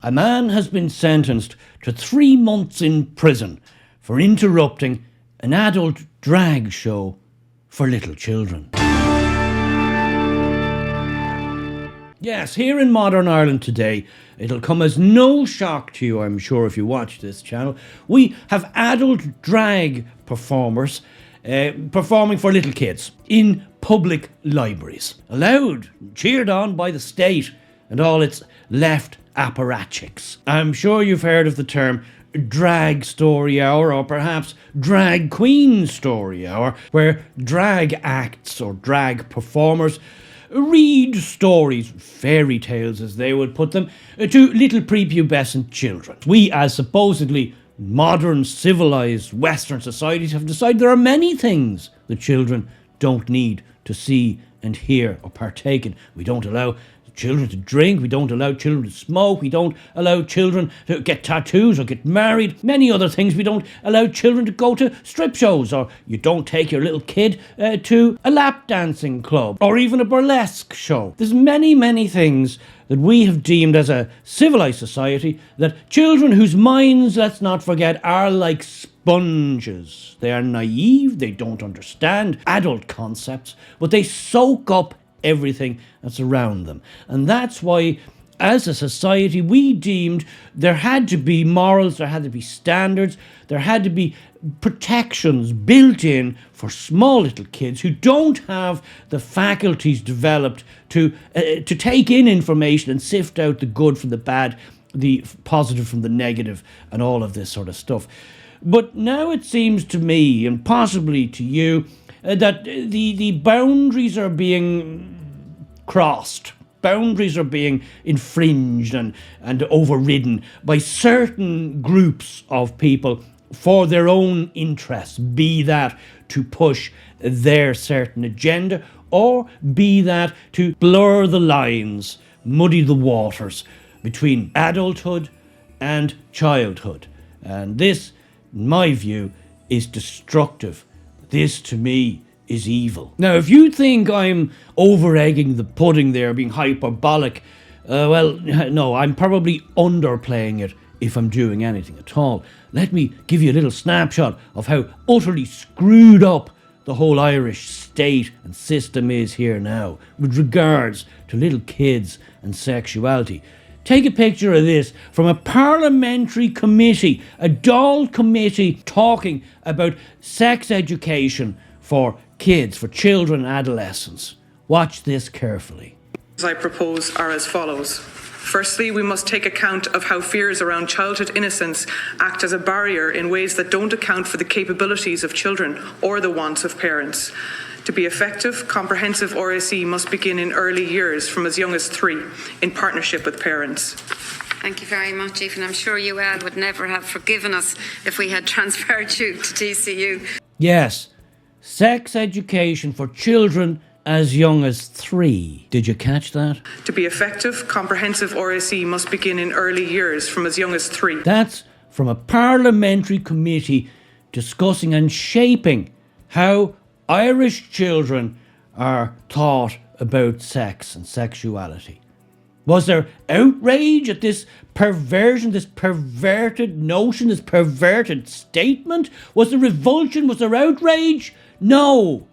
A man has been sentenced to 3 months in prison for interrupting an adult drag show for little children. Yes, here in modern Ireland today, it'll come as no shock to you, I'm sure, if you watch this channel. We have adult drag performers performing for little kids in public libraries, allowed, cheered on by the state and all its left apparatchiks. I'm sure you've heard of the term drag story hour, or perhaps drag queen story hour, where drag acts or drag performers read stories, fairy tales as they would put them, to little prepubescent children. We, as supposedly modern, civilized Western societies, have decided there are many things that children don't need to see and hear or partake in. We don't allow children to drink, we don't allow children to smoke, we don't allow children to get tattoos or get married, many other things. We don't allow children to go to strip shows, or you don't take your little kid to a lap dancing club or even a burlesque show. There's many things that we have deemed as a civilized society that children whose minds, let's not forget, are like sponges. They are naive, they don't understand adult concepts, but they soak up everything that's around them. And that's why, as a society, we deemed there had to be morals, there had to be standards, there had to be protections built in for small little kids who don't have the faculties developed to take in information and sift out the good from the bad, the positive from the negative, and all of this sort of stuff. But now it seems to me, and possibly to you, that the boundaries are being crossed. Boundaries are being infringed and overridden by certain groups of people for their own interests, be that to push their certain agenda, or be that to blur the lines, muddy the waters between adulthood and childhood. And this, in my view, is destructive. This, to me, is evil. Now, if you think I'm over-egging the pudding there, being hyperbolic, well, no, I'm probably underplaying it if I'm doing anything at all. Let me give you a little snapshot of how utterly screwed up the whole Irish state and system is here now with regards to little kids and sexuality. Take a picture of this from a parliamentary committee, a Dáil committee, talking about sex education for kids, for children and adolescents. Watch this carefully. I propose are as follows. Firstly, we must take account of how fears around childhood innocence act as a barrier in ways that don't account for the capabilities of children or the wants of parents. To be effective, comprehensive RSE must begin in early years, from as young as 3, in partnership with parents. Thank you very much, Aoife, and I'm sure UL would never have forgiven us if we had transferred you to TCU. Yes, sex education for children as young as 3. Did you catch that? To be effective, comprehensive RSE must begin in early years, from as young as 3. That's from a parliamentary committee discussing and shaping how Irish children are taught about sex and sexuality. Was there outrage at this perversion, this perverted notion, this perverted statement? Was there revulsion? Was there outrage? No.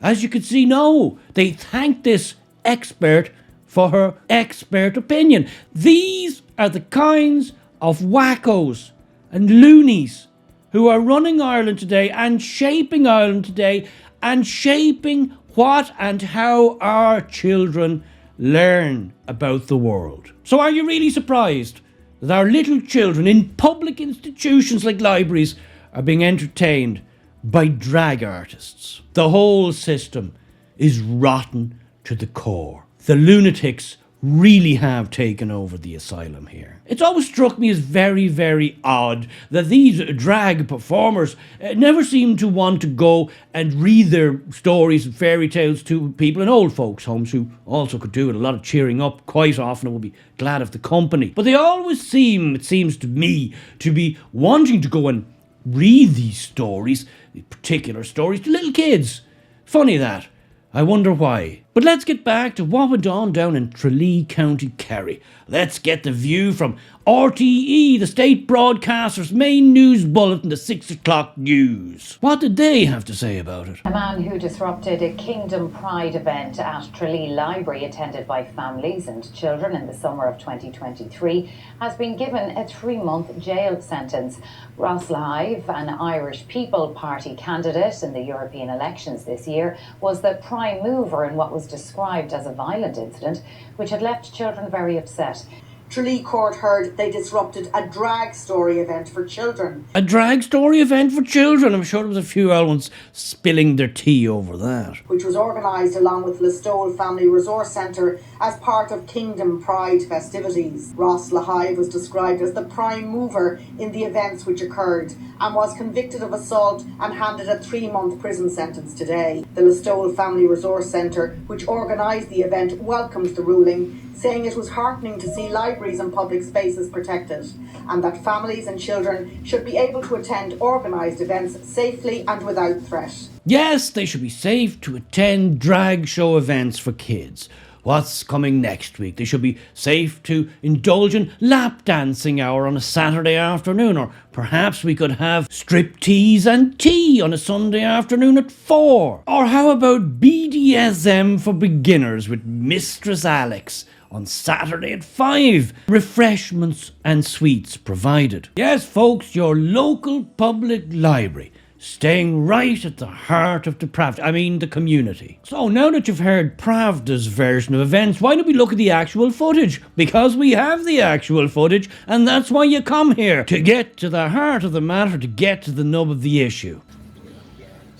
As you can see, no. They thanked this expert for her expert opinion. These are the kinds of wackos and loonies who are running Ireland today and shaping Ireland today and shaping what and how our children learn about the world. So are you really surprised that our little children in public institutions like libraries are being entertained by drag artists? The whole system is rotten to the core. The lunatics really have taken over the asylum here. It's always struck me as very odd that these drag performers never seem to want to go and read their stories and fairy tales to people in old folks' homes, who also could do it. A lot of cheering up quite often and will be glad of the company. But they always seem, it seems to me, to be wanting to go and read these stories, these particular stories, to little kids. Funny that. I wonder why. But But let's get back to what went on down in Tralee, County Kerry. Let's get the view from RTE, the state broadcaster's main news bulletin, the 6 o'clock news. What did they have to say about it? A man who disrupted a Kingdom Pride event at Tralee Library attended by families and children in the summer of 2023 has been given a 3-month jail sentence. Ross Lahive, an Irish People Party candidate in the European elections this year, was the prime mover in what was described as a violent incident which had left children very upset. Tralee Court heard they disrupted a drag story event for children. A drag story event for children. I'm sure there was a few ones spilling their tea over that. Which was organised along with Listowel Family Resource Centre as part of Kingdom Pride festivities. Ross Lahive was described as the prime mover in the events which occurred and was convicted of assault and handed a 3-month prison sentence today. The Listowel Family Resource Centre, which organised the event, welcomes the ruling, saying it was heartening to see libraries and public spaces protected and that families and children should be able to attend organised events safely and without threat. Yes, they should be safe to attend drag show events for kids. What's coming next week? They should be safe to indulge in lap dancing hour on a Saturday afternoon, or perhaps we could have striptease and tea on a Sunday afternoon at 4. Or how about BDSM for beginners with Mistress Alex on Saturday at 5. Refreshments and sweets provided. Yes, folks, your local public library, staying right at the heart of the community. So now that you've heard Pravda's version of events, why don't we look at the actual footage? Because we have the actual footage, and that's why you come here, to get to the heart of the matter, to get to the nub of the issue.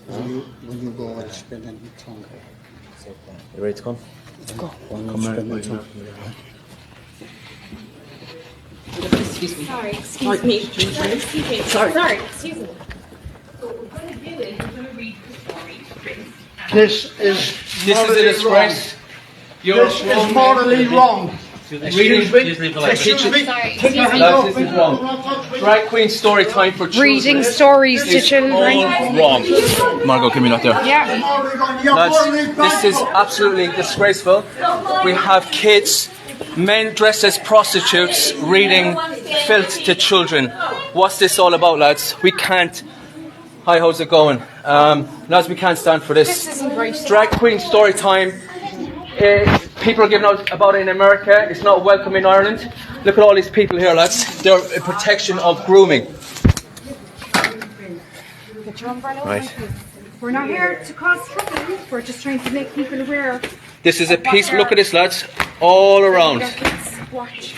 Will you go and spin in the tongue? You ready to come? Let's go. Come out. Excuse me. Sorry, excuse me. Excuse me. Sorry, excuse me. So what we're going to do is we're going to read the story. This is a disgrace. This is morally wrong. Excuse me. Take your hand off. This is wrong. Drag queen story time for children. Reading stories to children. All wrong. Margot, give me that there. Yeah. Lads, this is absolutely disgraceful. We have kids, men dressed as prostitutes, reading filth to children. What's this all about, lads? We can't. Hi, how's it going? Lads, we can't stand for this. This isn't great. Drag queen story time. People are giving out about it in America. It's not welcome in Ireland. Look at all these people here, lads. They're a protection of grooming. Get your umbrella over, Right. please. We're not here to cause trouble. We're just trying to make people aware. This is a piece. Look at this, lads. All around. Watch.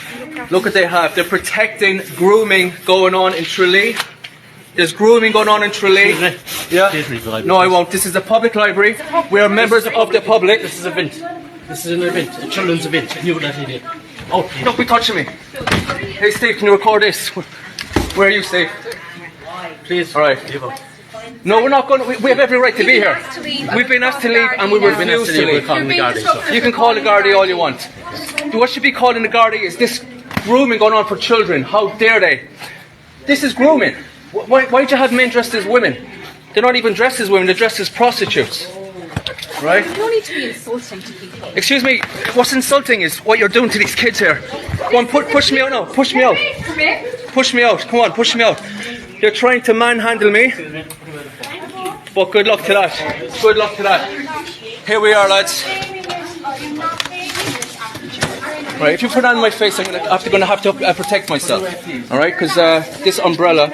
Look what they have. They're protecting grooming going on in Tralee. There's grooming going on in Tralee. Yeah. No, I won't. This is a public library. We are members of the public. This is an event, a children's event, and you would let it in. Oh, don't be touching me. Hey, Steve, can you record this? Where are you, Steve? Please. All right. No, we're not going to. We have every right to be here. We've been asked to leave and we refuse to leave. You can call the Gardaí all you want. What should be called in the Gardaí is this grooming going on for children. How dare they? This is grooming. Why'd you have men dressed as women? They're not even dressed as women, they're dressed as prostitutes. Right? You don't need to be insulting to people. Excuse me, what's insulting is what you're doing to these kids here. Go on, push me out now, push me out. Push me out, come on, push me out. You're trying to manhandle me. But good luck to that. Good luck to that. Here we are, lads. Right, if you put it on my face, I'm going to have to protect myself. All right, because this umbrella,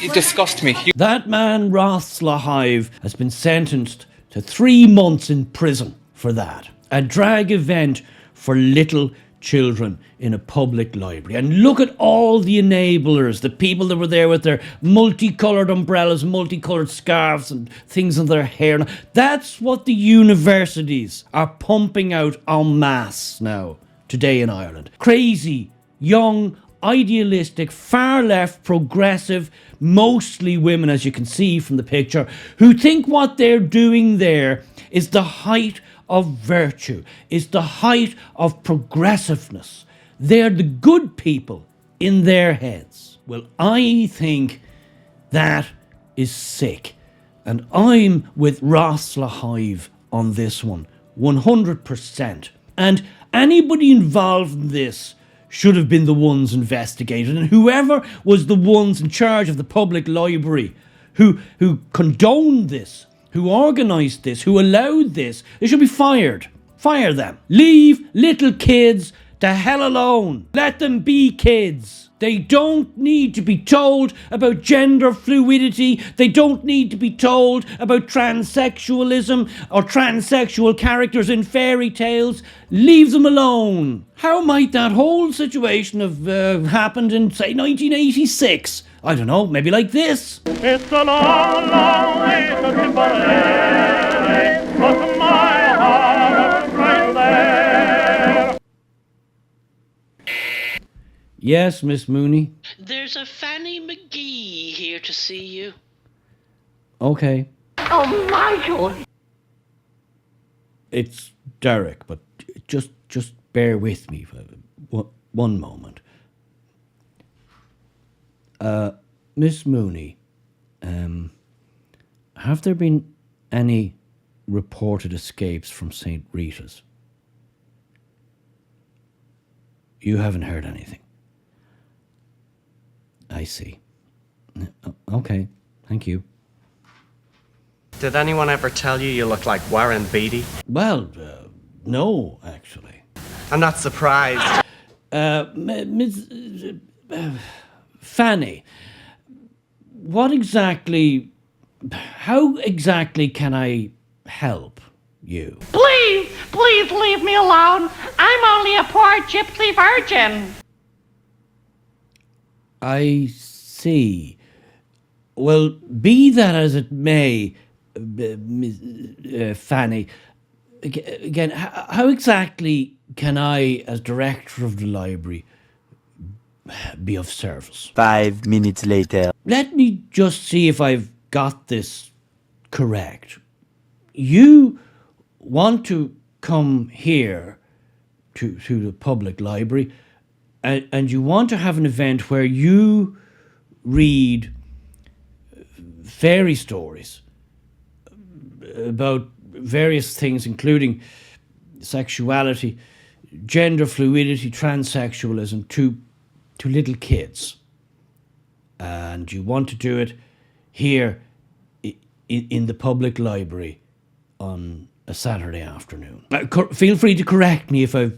it disgusts me. That man, Ross Lahive, has been sentenced to 3 months in prison for that. A drag event for little children in a public library. And look at all the enablers, the people that were there with their multicoloured umbrellas, multicoloured scarves and things in their hair. That's what the universities are pumping out en masse now, today in Ireland. Crazy, young, idealistic, far-left, progressive, mostly women, as you can see from the picture, who think what they're doing there is the height of virtue, is the height of progressiveness. They're the good people in their heads. Well, I think that is sick. And I'm with Ross Lahive on this one. 100%. And anybody involved in this should have been the ones investigated. And whoever was the ones in charge of the public library who condoned this, who organised this, who allowed this, they should be fired. Fire them. Leave little kids the hell alone. Let them be kids. They don't need to be told about gender fluidity. They don't need to be told about transsexualism or transsexual characters in fairy tales. Leave them alone. How might that whole situation have happened in, say, 1986? I don't know, maybe like this. It's a long, long way to Tipperary, but my heart is right there. Yes, Miss Mooney? There's a Fanny McGee here to see you. Okay. Oh, Michael! It's Derek, but just bear with me for one moment. Miss Mooney, have there been any reported escapes from St. Rita's? You haven't heard anything? I see. Okay, thank you. Did anyone ever tell you you look like Warren Beatty? Well, no, actually. I'm not surprised. Miss Fanny, how exactly can I help you? Please leave me alone. I'm only a poor gypsy virgin. I see. Well, be that as it may, Fanny, again, how exactly can I, as director of the library, be of service? 5 minutes later. Let me just see if I've got this correct. You want to come here to the public library, and you want to have an event where you read fairy stories about various things, including sexuality, gender fluidity, transsexualism, to little kids. And you want to do it here in the public library on a Saturday afternoon. Feel free to correct me if I've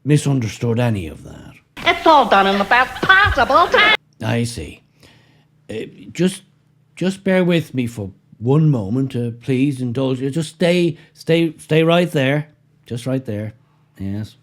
misunderstood any of that. It's all done in the best possible time. I see. Just bear with me for one moment, please. Indulge. Just stay right there. Just right there. Yes.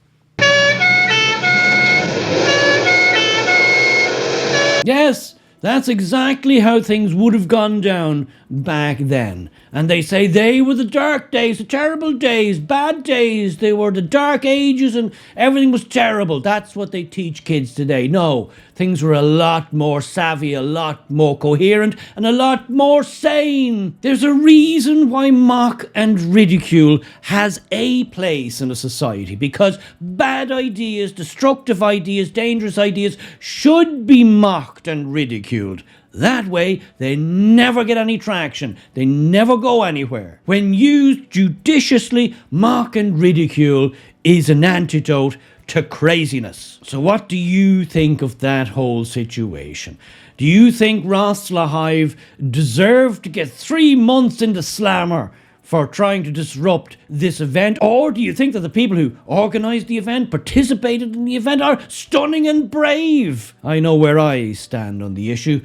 Yes, that's exactly how things would have gone down back then. And they say they were the dark days, the terrible days, bad days. They were the dark ages and everything was terrible. That's what they teach kids today. No, things were a lot more savvy, a lot more coherent, and a lot more sane. There's a reason why mock and ridicule has a place in a society, because bad ideas, destructive ideas, dangerous ideas should be mocked and ridiculed. That way, they never get any traction. They never go anywhere. When used judiciously, mock and ridicule is an antidote to craziness. So what do you think of that whole situation? Do you think Ross Lahive deserved to get 3 months in the slammer for trying to disrupt this event? Or do you think that the people who organised the event, participated in the event, are stunning and brave? I know where I stand on the issue.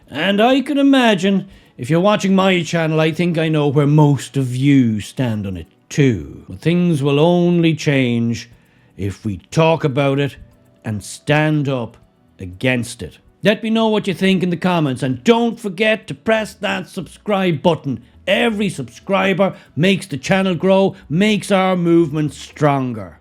And I can imagine, if you're watching my channel, I think I know where most of you stand on it too. But things will only change if we talk about it and stand up against it. Let me know what you think in the comments, and don't forget to press that subscribe button. Every subscriber makes the channel grow, makes our movement stronger.